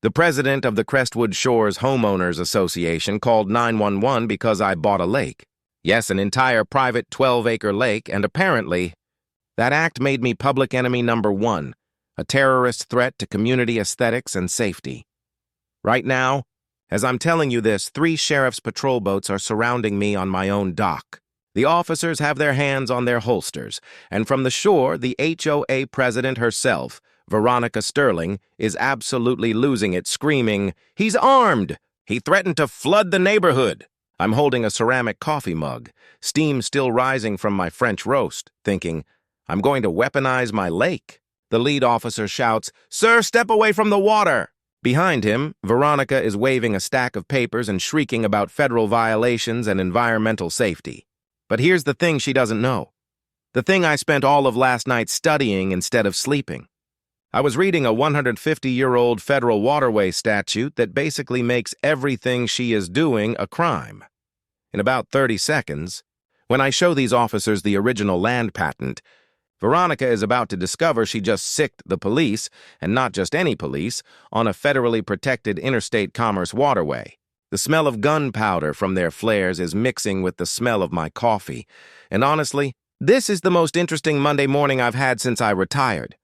The president of the Crestwood Shores Homeowners Association called 911 because I bought a lake. Yes, an entire private 12-acre lake, and apparently, that act made me public enemy number one, a terrorist threat to community aesthetics and safety. Right now, as I'm telling you this, 3 sheriff's patrol boats are surrounding me on my own dock. The officers have their hands on their holsters, and from the shore, the HOA president herself, Veronica Sterling, is absolutely losing it, screaming, "He's armed! He threatened to flood the neighborhood!" I'm holding a ceramic coffee mug, steam still rising from my French roast, thinking, I'm going to weaponize my lake. The lead officer shouts, "Sir, step away from the water!" Behind him, Veronica is waving a stack of papers and shrieking about federal violations and environmental safety. But here's the thing she doesn't know. The thing I spent all of last night studying instead of sleeping. I was reading a 150-year-old federal waterway statute that basically makes everything she is doing a crime. In about 30 seconds, when I show these officers the original land patent, Veronica is about to discover she just sicked the police, and not just any police, on a federally protected interstate commerce waterway. The smell of gunpowder from their flares is mixing with the smell of my coffee. And honestly, this is the most interesting Monday morning I've had since I retired.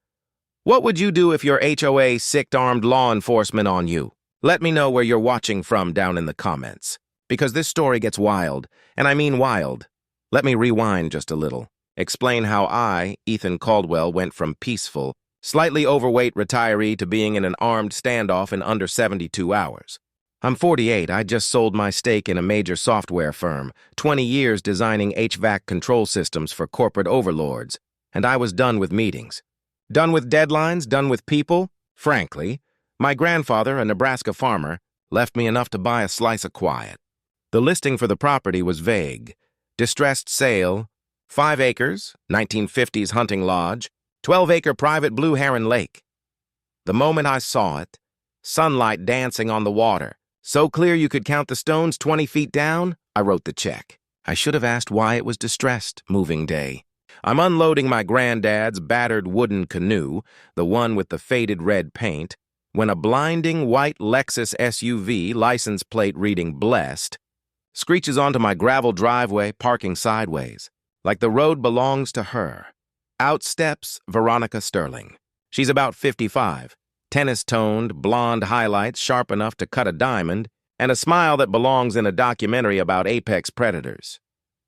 What would you do if your HOA sicked armed law enforcement on you? Let me know where you're watching from down in the comments. Because this story gets wild, and I mean wild. Let me rewind just a little. Explain how I, Ethan Caldwell, went from peaceful, slightly overweight retiree to being in an armed standoff in under 72 hours. I'm 48. I just sold my stake in a major software firm, 20 years designing HVAC control systems for corporate overlords, and I was done with meetings. Done with deadlines, done with people. Frankly, my grandfather, a Nebraska farmer, left me enough to buy a slice of quiet. The listing for the property was vague. Distressed sale, 5 acres, 1950s hunting lodge, 12-acre private blue heron lake. The moment I saw it, sunlight dancing on the water, so clear you could count the stones 20 feet down, I wrote the check. I should have asked why it was distressed, moving day. I'm unloading my granddad's battered wooden canoe, the one with the faded red paint, when a blinding white Lexus SUV, license plate reading blessed, screeches onto my gravel driveway, parking sideways, like the road belongs to her. Out steps Veronica Sterling. She's about 55, tennis-toned, blonde highlights sharp enough to cut a diamond, and a smile that belongs in a documentary about apex predators.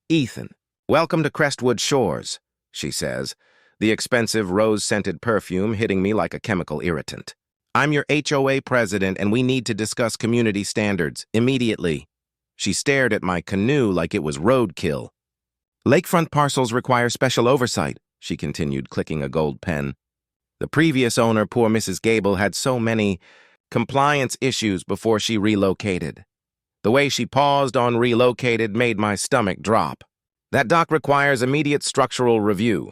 "Ethan, welcome to Crestwood Shores," she says, the expensive rose-scented perfume hitting me like a chemical irritant. "I'm your HOA president, and we need to discuss community standards immediately." She stared at my canoe like it was roadkill. "Lakefront parcels require special oversight," she continued, clicking a gold pen. The previous owner, poor Mrs. Gable, had so many compliance issues before she relocated. The way she paused on relocated made my stomach drop. "That dock requires immediate structural review.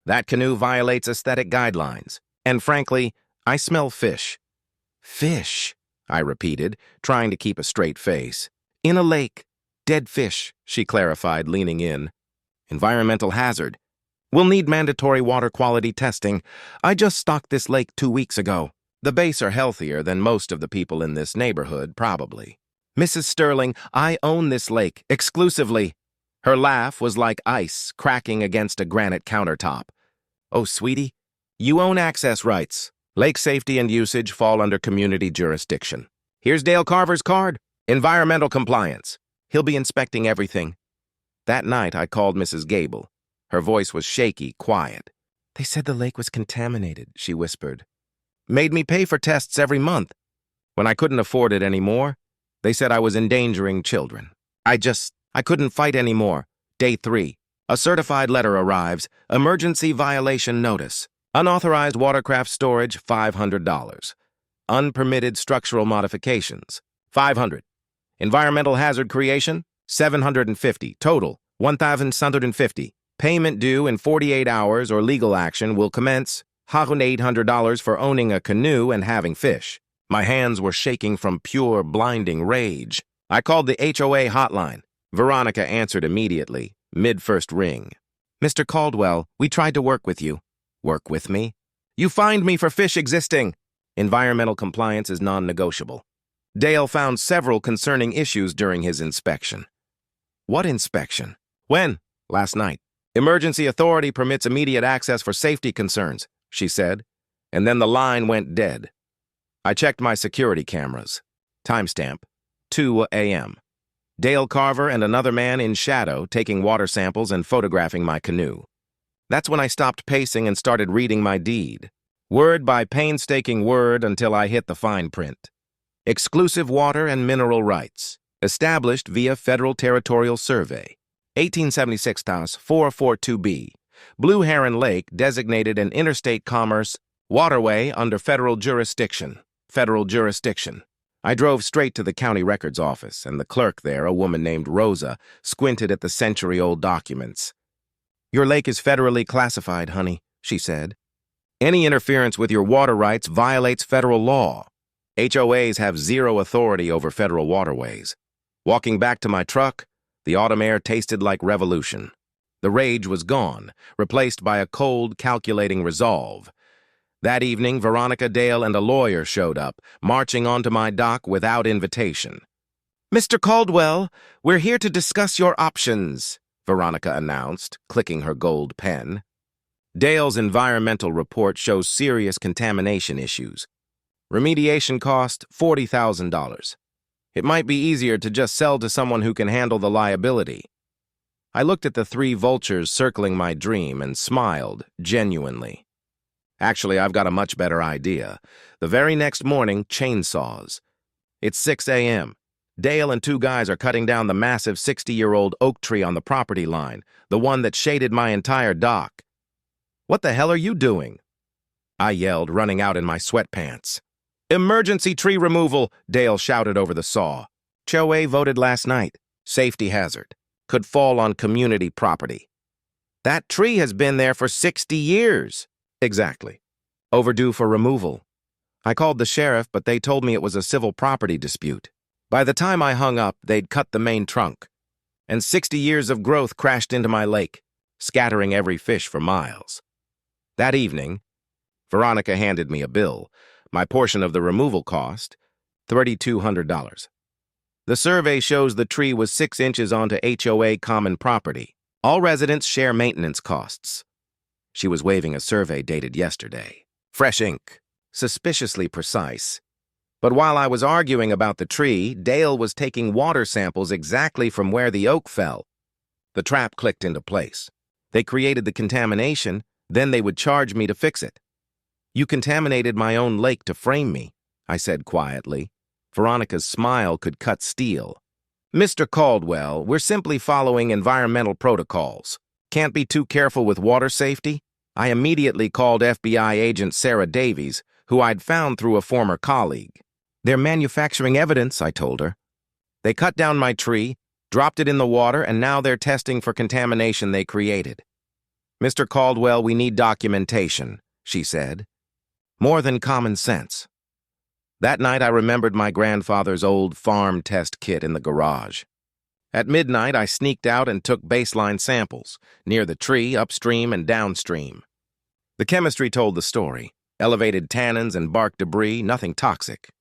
That canoe violates aesthetic guidelines. And frankly, I smell fish." "Fish," I repeated, trying to keep a straight face. "In a lake. Dead fish," she clarified, leaning in. "Environmental hazard. We'll need mandatory water quality testing. I just stocked this lake 2 weeks ago. The bass are healthier than most of the people in this neighborhood, probably. Mrs. Sterling, I own this lake, exclusively." Her laugh was like ice cracking against a granite countertop. "Oh, sweetie, you own access rights. Lake safety and usage fall under community jurisdiction. Here's Dale Carver's card. Environmental compliance. He'll be inspecting everything." That night, I called Mrs. Gable. Her voice was shaky, quiet. "They said the lake was contaminated," she whispered. "Made me pay for tests every month. When I couldn't afford it anymore, they said I was endangering children. I couldn't fight anymore. Day 3. A certified letter arrives. Emergency violation notice. Unauthorized watercraft storage, $500. Unpermitted structural modifications, $500. Environmental hazard creation, $750. Total, $1,750. Payment due in 48 hours or legal action will commence. $800 for owning a canoe and having fish. My hands were shaking from pure, blinding rage. I called the HOA hotline. Veronica answered immediately, mid-first ring. "Mr. Caldwell, we tried to work with you." "Work with me?" "You fined me for fish existing." Environmental compliance is non-negotiable. Dale found several concerning issues during his inspection. What inspection? When? Last night. Emergency authority permits immediate access for safety concerns, she said, and then the line went dead. I checked my security cameras. Timestamp, 2 a.m. Dale Carver and another man in shadow taking water samples and photographing my canoe. That's when I stopped pacing and started reading my deed, word by painstaking word until I hit the fine print. Exclusive water and mineral rights, established via Federal Territorial Survey, 1876-442B, Blue Heron Lake designated an interstate commerce waterway under federal jurisdiction. Federal jurisdiction. I drove straight to the county records office, and the clerk there, a woman named Rosa, squinted at the century-old documents. "Your lake is federally classified, honey," she said. "Any interference with your water rights violates federal law. HOAs have zero authority over federal waterways." Walking back to my truck, the autumn air tasted like revolution. The rage was gone, replaced by a cold, calculating resolve. That evening, Veronica, Dale, and a lawyer showed up, marching onto my dock without invitation. "Mr. Caldwell, we're here to discuss your options," Veronica announced, clicking her gold pen. Dale's environmental report shows serious contamination issues. Remediation cost $40,000. It might be easier to just sell to someone who can handle the liability. I looked at the 3 vultures circling my dream and smiled, genuinely. Actually, I've got a much better idea. The very next morning, chainsaws. It's 6 a.m. Dale and 2 guys are cutting down the massive 60-year-old oak tree on the property line, the one that shaded my entire dock. "What the hell are you doing?" I yelled, running out in my sweatpants. "Emergency tree removal," Dale shouted over the saw. HOA voted last night. Safety hazard. Could fall on community property. That tree has been there for 60 years. Exactly. Overdue for removal. I called the sheriff, but they told me it was a civil property dispute. By the time I hung up, they'd cut the main trunk, and 60 years of growth crashed into my lake, scattering every fish for miles. That evening, Veronica handed me a bill. My portion of the removal cost, $3,200. The survey shows the tree was 6 inches onto HOA common property. All residents share maintenance costs. She was waving a survey dated yesterday. Fresh ink. Suspiciously precise. But while I was arguing about the tree, Dale was taking water samples exactly from where the oak fell. The trap clicked into place. They created the contamination, then they would charge me to fix it. "You contaminated my own lake to frame me," I said quietly. Veronica's smile could cut steel. "Mr. Caldwell, we're simply following environmental protocols. Can't be too careful with water safety?" I immediately called FBI agent Sarah Davies, who I'd found through a former colleague. "They're manufacturing evidence," I told her. "They cut down my tree, dropped it in the water, and now they're testing for contamination they created." "Mr. Caldwell, we need documentation," she said. "More than common sense." That night I remembered my grandfather's old farm test kit in the garage. At midnight, I sneaked out and took baseline samples, near the tree, upstream and downstream. The chemistry told the story. Elevated tannins and bark debris, nothing toxic.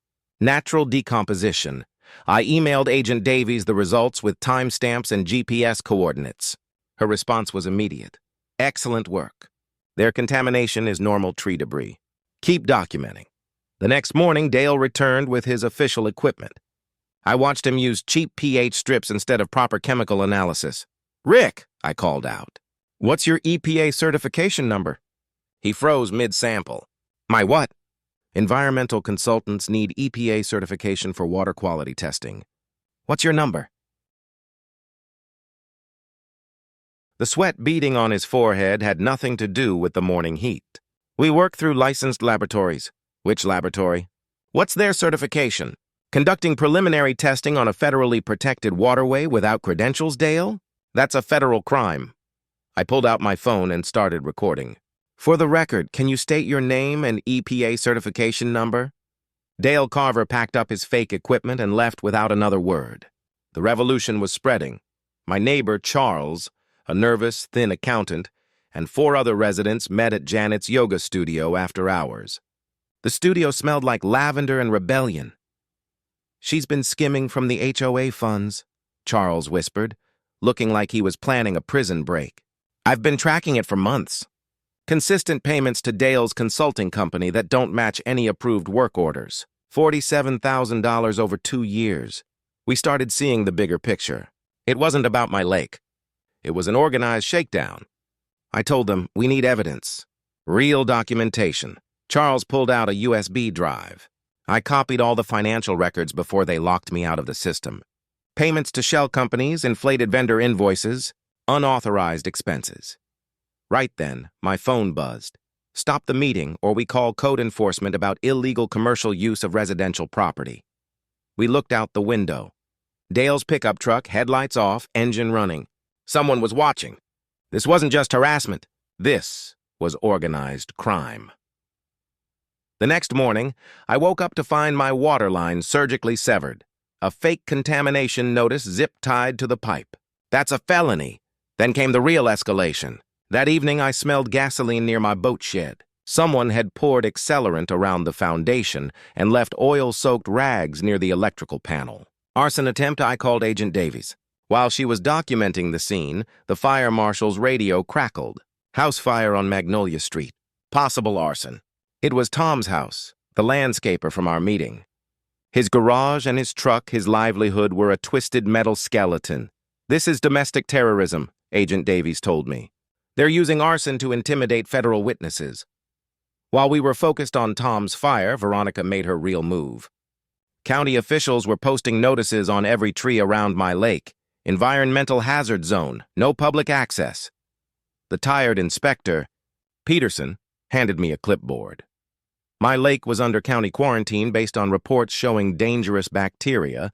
Natural decomposition. I emailed Agent Davies the results with timestamps and GPS coordinates. Her response was immediate. "Excellent work. Their contamination is normal tree debris. Keep documenting." The next morning, Dale returned with his official equipment. I watched him use cheap pH strips instead of proper chemical analysis. "Rick," I called out, "what's your EPA certification number?" He froze mid-sample. "My what?" "Environmental consultants need EPA certification for water quality testing. What's your number?" The sweat beading on his forehead had nothing to do with the morning heat. "We work through licensed laboratories." "Which laboratory?" "What's their certification?" "Conducting preliminary testing on a federally protected waterway without credentials, Dale? That's a federal crime." I pulled out my phone and started recording. "For the record, can you state your name and EPA certification number?" Dale Carver packed up his fake equipment and left without another word. The revolution was spreading. My neighbor, Charles, a nervous, thin accountant, and 4 other residents met at Janet's yoga studio after hours. The studio smelled like lavender and rebellion. "She's been skimming from the HOA funds," Charles whispered, looking like he was planning a prison break. "I've been tracking it for months. Consistent payments to Dale's consulting company that don't match any approved work orders. $47,000 over 2 years. We started seeing the bigger picture. It wasn't about my lake. It was an organized shakedown. I told them, we need evidence. Real documentation." Charles pulled out a USB drive. I copied all the financial records before they locked me out of the system. Payments to shell companies, inflated vendor invoices, unauthorized expenses. Right then, my phone buzzed. "Stop the meeting or we call code enforcement about illegal commercial use of residential property." We looked out the window. Dale's pickup truck, headlights off, engine running. Someone was watching. This wasn't just harassment. This was organized crime. The next morning, I woke up to find my water line surgically severed. A fake contamination notice zip-tied to the pipe. That's a felony. Then came the real escalation. That evening, I smelled gasoline near my boat shed. Someone had poured accelerant around the foundation and left oil-soaked rags near the electrical panel. Arson attempt, I called Agent Davies. While she was documenting the scene, the fire marshal's radio crackled. "House fire on Magnolia Street. Possible arson." It was Tom's house, the landscaper from our meeting. His garage and his truck, his livelihood, were a twisted metal skeleton. "This is domestic terrorism," Agent Davies told me. "They're using arson to intimidate federal witnesses." While we were focused on Tom's fire, Veronica made her real move. County officials were posting notices on every tree around my lake. Environmental hazard zone, no public access. The tired inspector, Peterson, handed me a clipboard. My lake was under county quarantine based on reports showing dangerous bacteria,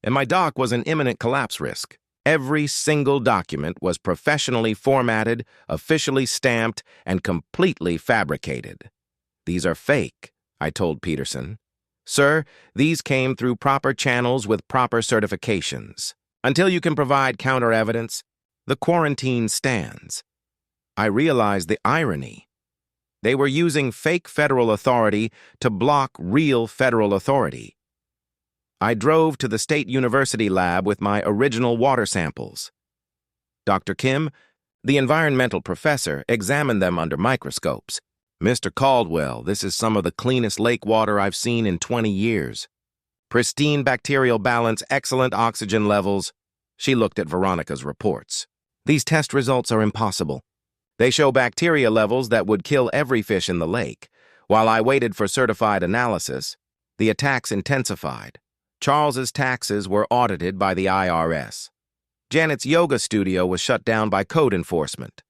and my dock was an imminent collapse risk. Every single document was professionally formatted, officially stamped, and completely fabricated. "These are fake," I told Peterson. "Sir, these came through proper channels with proper certifications. Until you can provide counter-evidence, the quarantine stands." I realized the irony. They were using fake federal authority to block real federal authority. I drove to the State University lab with my original water samples. Dr. Kim, the environmental professor, examined them under microscopes. "Mr. Caldwell, this is some of the cleanest lake water I've seen in 20 years. Pristine bacterial balance, excellent oxygen levels." She looked at Veronica's reports. "These test results are impossible. They show bacteria levels that would kill every fish in the lake. While I waited for certified analysis, the attacks intensified. Charles's taxes were audited by the IRS. Janet's yoga studio was shut down by code enforcement.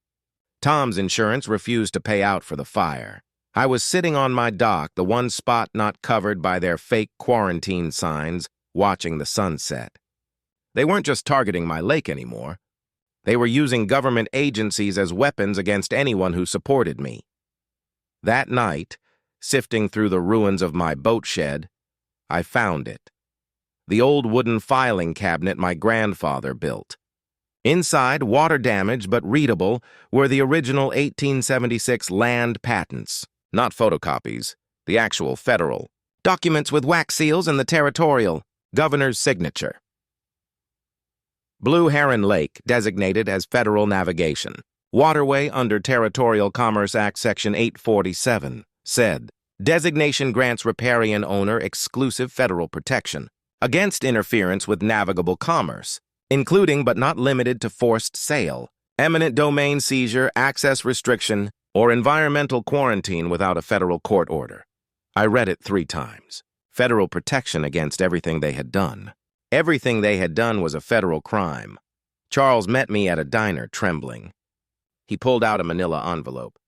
Tom's insurance refused to pay out for the fire. I was sitting on my dock, the one spot not covered by their fake quarantine signs, watching the sunset. They weren't just targeting my lake anymore. They were using government agencies as weapons against anyone who supported me. That night, sifting through the ruins of my boat shed, I found it. The old wooden filing cabinet my grandfather built. Inside, water damaged but readable, were the original 1876 land patents. Not photocopies, the actual federal. Documents with wax seals and the territorial governor's signature. Blue Heron Lake, designated as federal navigation. Waterway under Territorial Commerce Act Section 847, said, "Designation grants riparian owner exclusive federal protection against interference with navigable commerce, including but not limited to forced sale, eminent domain seizure, access restriction, or environmental quarantine without a federal court order." I read it 3 times. Federal protection against everything they had done. Everything they had done was a federal crime. Charles met me at a diner, trembling. He pulled out a manila envelope.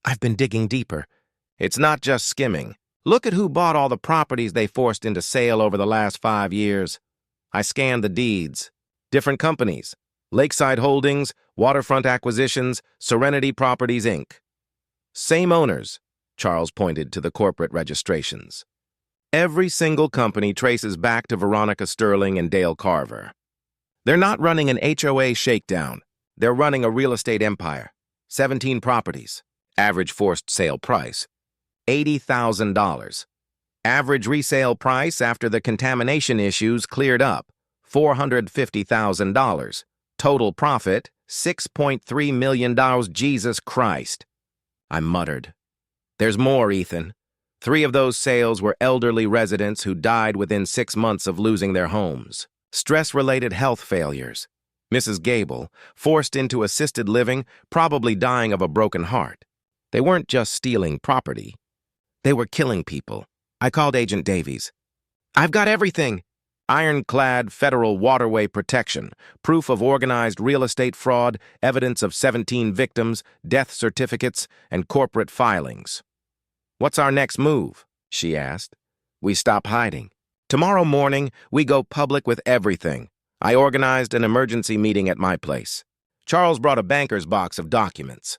"I've been digging deeper. It's not just skimming. Look at who bought all the properties they forced into sale over the last 5 years. I scanned the deeds. Different companies. Lakeside Holdings, Waterfront Acquisitions, Serenity Properties, Inc. Same owners," Charles pointed to the corporate registrations. Every single company traces back to Veronica Sterling and Dale Carver. They're not running an HOA shakedown. They're running a real estate empire. 17 properties. Average forced sale price, $80,000. Average resale price after the contamination issues cleared up, $450,000. Total profit, $6.3 million. Jesus Christ. I muttered. There's more, Ethan. 3 of those sales were elderly residents who died within 6 months of losing their homes. Stress-related health failures. Mrs. Gable, forced into assisted living, probably dying of a broken heart. They weren't just stealing property. They were killing people. I called Agent Davies. I've got everything. Ironclad federal waterway protection, proof of organized real estate fraud, evidence of 17 victims, death certificates, and corporate filings. What's our next move? She asked. We stop hiding. Tomorrow morning, we go public with everything. I organized an emergency meeting at my place. Charles brought a banker's box of documents.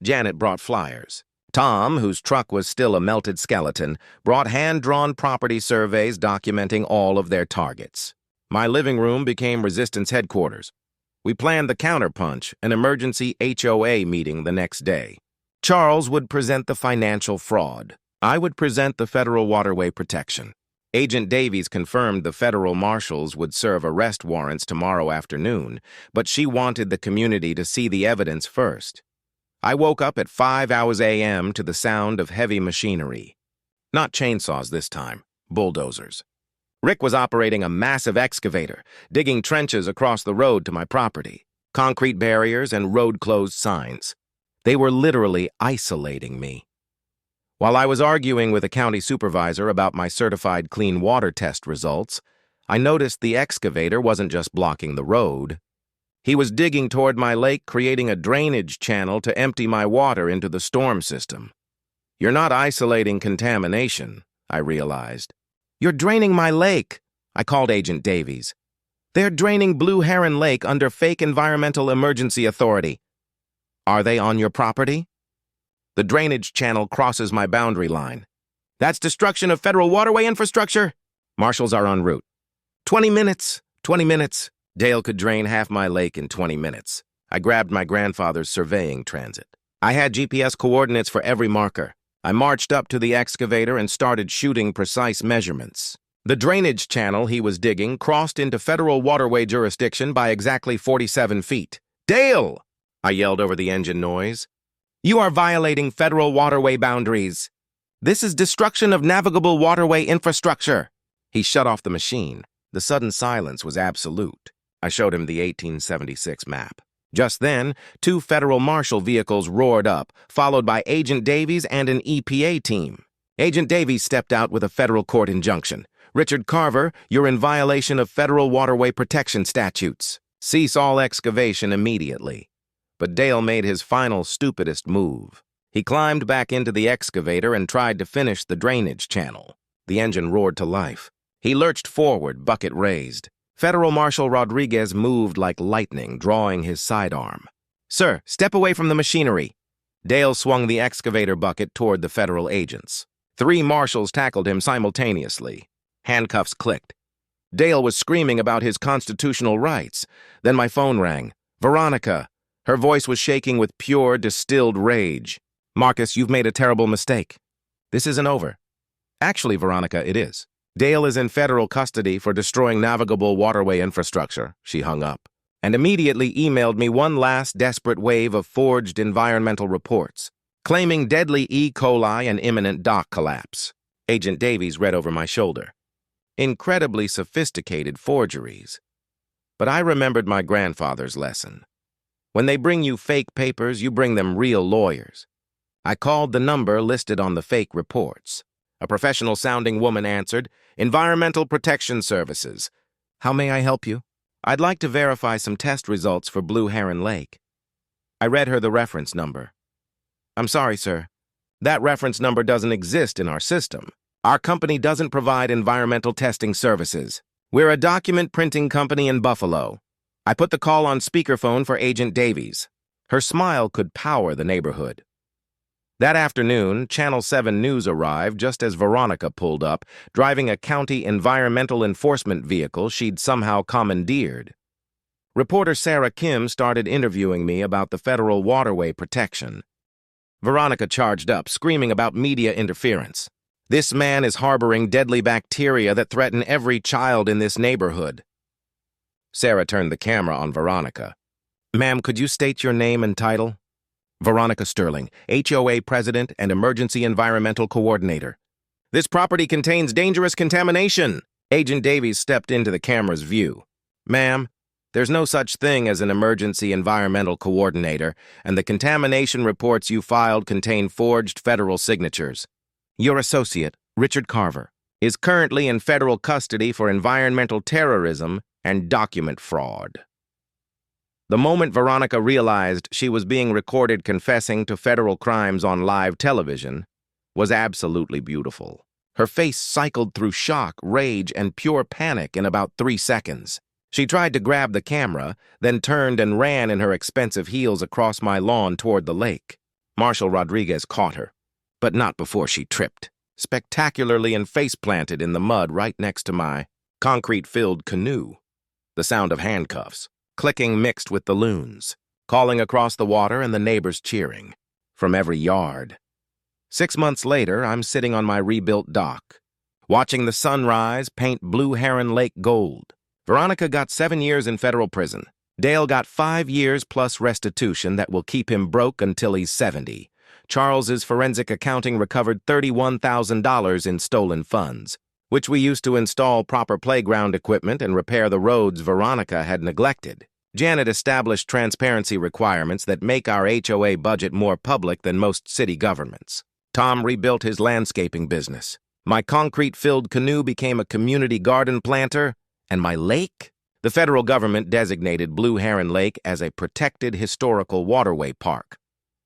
Janet brought flyers. Tom, whose truck was still a melted skeleton, brought hand-drawn property surveys documenting all of their targets. My living room became Resistance headquarters. We planned the counterpunch, an emergency HOA meeting the next day. Charles would present the financial fraud. I would present the federal waterway protection. Agent Davies confirmed the federal marshals would serve arrest warrants tomorrow afternoon, but she wanted the community to see the evidence first. I woke up at 5 a.m. to the sound of heavy machinery. Not chainsaws this time, bulldozers. Rick was operating a massive excavator, digging trenches across the road to my property, concrete barriers and road-closed signs. They were literally isolating me. While I was arguing with a county supervisor about my certified clean water test results, I noticed the excavator wasn't just blocking the road. He was digging toward my lake, creating a drainage channel to empty my water into the storm system. You're not isolating contamination, I realized. You're draining my lake, I called Agent Davies. They're draining Blue Heron Lake under fake Environmental Emergency Authority. Are they on your property? The drainage channel crosses my boundary line. That's destruction of federal waterway infrastructure. Marshals are en route. 20 minutes. Dale could drain half my lake in 20 minutes. I grabbed my grandfather's surveying transit. I had GPS coordinates for every marker. I marched up to the excavator and started shooting precise measurements. The drainage channel he was digging crossed into federal waterway jurisdiction by exactly 47 feet. Dale! I yelled over the engine noise. You are violating federal waterway boundaries. This is destruction of navigable waterway infrastructure. He shut off the machine. The sudden silence was absolute. I showed him the 1876 map. Just then, 2 federal marshal vehicles roared up, followed by Agent Davies and an EPA team. Agent Davies stepped out with a federal court injunction. Richard Carver, you're in violation of federal waterway protection statutes. Cease all excavation immediately. But Dale made his final stupidest move. He climbed back into the excavator and tried to finish the drainage channel. The engine roared to life. He lurched forward, bucket raised. Federal Marshal Rodriguez moved like lightning, drawing his sidearm. Sir, step away from the machinery. Dale swung the excavator bucket toward the federal agents. 3 marshals tackled him simultaneously. Handcuffs clicked. Dale was screaming about his constitutional rights. Then my phone rang. Veronica. Her voice was shaking with pure, distilled rage. Marcus, you've made a terrible mistake. This isn't over. Actually, Veronica, it is. Dale is in federal custody for destroying navigable waterway infrastructure. She hung up, and immediately emailed me one last desperate wave of forged environmental reports, claiming deadly E. coli and imminent dock collapse. Agent Davies read over my shoulder. Incredibly sophisticated forgeries. But I remembered my grandfather's lesson. When they bring you fake papers, you bring them real lawyers. I called the number listed on the fake reports. A professional-sounding woman answered, Environmental Protection Services. How may I help you? I'd like to verify some test results for Blue Heron Lake. I read her the reference number. I'm sorry, sir. That reference number doesn't exist in our system. Our company doesn't provide environmental testing services. We're a document printing company in Buffalo. I put the call on speakerphone for Agent Davies. Her smile could power the neighborhood. That afternoon, Channel 7 News arrived just as Veronica pulled up, driving a county environmental enforcement vehicle she'd somehow commandeered. Reporter Sarah Kim started interviewing me about the federal waterway protection. Veronica charged up, screaming about media interference. This man is harboring deadly bacteria that threaten every child in this neighborhood. Sarah turned the camera on Veronica. Ma'am, could you state your name and title? Veronica Sterling, HOA President and Emergency Environmental Coordinator. This property contains dangerous contamination. Agent Davies stepped into the camera's view. Ma'am, there's no such thing as an emergency environmental coordinator, and the contamination reports you filed contain forged federal signatures. Your associate, Richard Carver, is currently in federal custody for environmental terrorism and document fraud. The moment Veronica realized she was being recorded confessing to federal crimes on live television was absolutely beautiful. Her face cycled through shock, rage, and pure panic in about 3 seconds. She tried to grab the camera, then turned and ran in her expensive heels across my lawn toward the lake. Marshal Rodriguez caught her, but not before she tripped, spectacularly and face-planted in the mud right next to my concrete-filled canoe. The sound of handcuffs, clicking mixed with the loons, calling across the water and the neighbors cheering from every yard. 6 months later, I'm sitting on my rebuilt dock, watching the sunrise paint Blue Heron Lake gold. Veronica got 7 years in federal prison. Dale got 5 years plus restitution that will keep him broke until he's 70. Charles's forensic accounting recovered $31,000 in stolen funds, which we used to install proper playground equipment and repair the roads Veronica had neglected. Janet established transparency requirements that make our HOA budget more public than most city governments. Tom rebuilt his landscaping business. My concrete-filled canoe became a community garden planter, and my lake? The federal government designated Blue Heron Lake as a protected historical waterway park.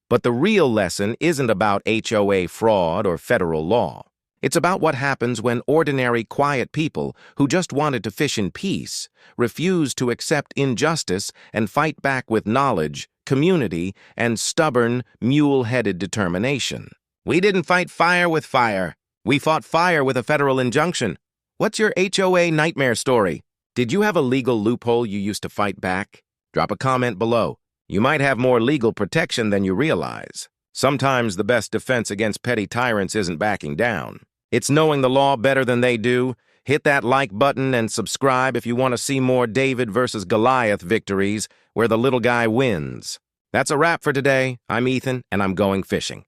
But the real lesson isn't about HOA fraud or federal law. It's about what happens when ordinary, quiet people who just wanted to fish in peace refuse to accept injustice and fight back with knowledge, community, and stubborn, mule-headed determination. We didn't fight fire with fire. We fought fire with a federal injunction. What's your HOA nightmare story? Did you have a legal loophole you used to fight back? Drop a comment below. You might have more legal protection than you realize. Sometimes the best defense against petty tyrants isn't backing down. It's knowing the law better than they do. Hit that like button and subscribe if you want to see more David versus Goliath victories where the little guy wins. That's a wrap for today. I'm Ethan, and I'm going fishing.